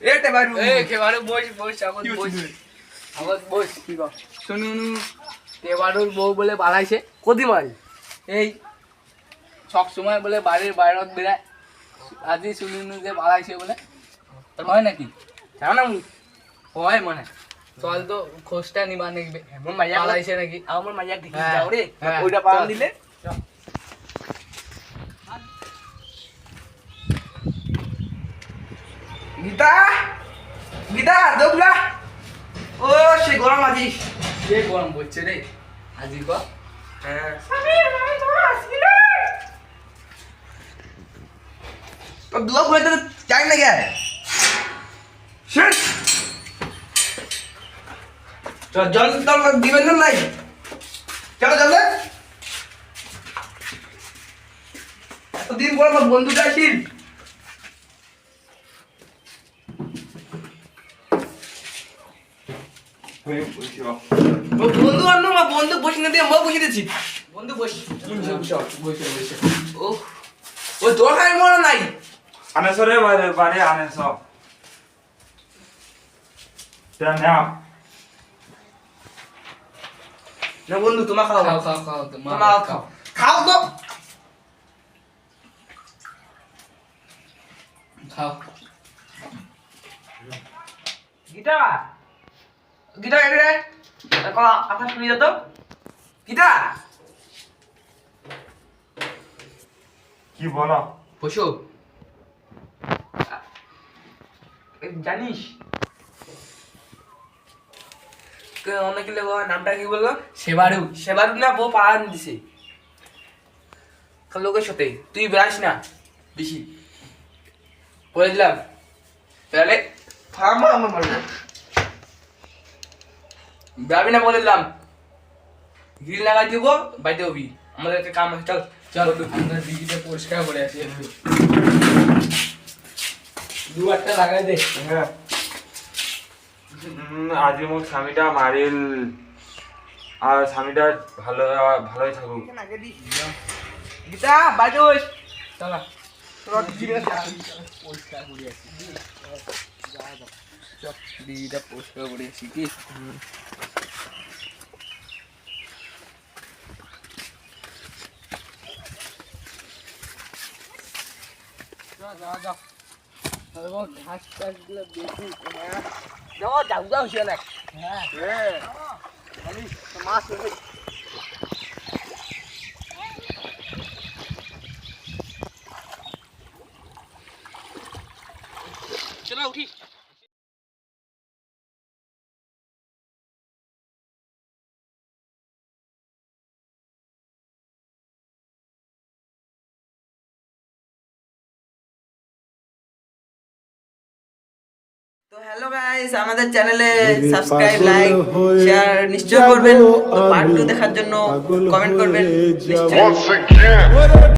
এতে বারু কেবারু বস আগত বস আগত বস কি কও শুনুন কেবারুর বউ বলে বাড়াইছে কদি মারি এই সব সময় বলে বাড়ির বাইরত বেড়ায় আজি শুনুন যে বাড়াইছে বলে হয় নাকি জানো না মুই হয় মানে চল তো খোঁজটা নিবা নেবে মোর মাইয়া বাড়াইছে নাকি আমার মাইয়া দেখি হ্যাঁ, যাও রে হ্যাঁ, ওইটা পান চল। দিলে গীতা গীতা দোবলা ও সে গরম আজি কে গরম পড়ছে রে আজি ক হ্যাঁ তো দুয়া করে তো যাই না গে শিট তো জল তো দিবেন না নাই চলো চলো এতদিন পর আমার বন্ধুটা আসিল বন্ধু আনো মা বন্ধু বসে না দিয়ে মা বসে দিছি বন্ধু বস বসে বসে ও ও দরকার মনে নাই আনেছো রে বারে আনেছো নাও না বন্ধু তোমার খাও খাও খাও খাও তোমার খাও খাও তো খাও গীতা গীতা এরে এখন আকাশ শুনে যেত গীতা কি বলো বসো জানিস অনেকে লোক নামটা কি বললো সেবারু সেবার না বউ পাড়া দিছে লোকের সাথে তুই বেড়াস না বেশি বলে দিলাম তাহলে ফার্মা আমার মারবো বেড়াবি না বলে দিলাম গ্রিল লাগাই দিব বাইতে হবি আমাদের একটা কাম আছে চল চল আমরা দিদিটা পরিষ্কার করে আসি একটু দুয়ারটা লাগাই দে হ্যাঁ আজি মোক স্বামীটা মারিল আর স্বামীটা ভালোই থাকুক গীতা বাইতে হইস চলা পরিষ্কার করে আসি দিদিটা পরিষ্কার করে আসি কি ঘাস টাস গুলো বেশি যাও যাও যাও সে না হ্যাঁ মাছ চলো উঠি তো হ্যালো গাইস আমাদের চ্যানেলে সাবস্ক্রাইব লাইক শেয়ার নিশ্চয় করবেন তো পার্ট 2 দেখার জন্য কমেন্ট করবেন নিশ্চয়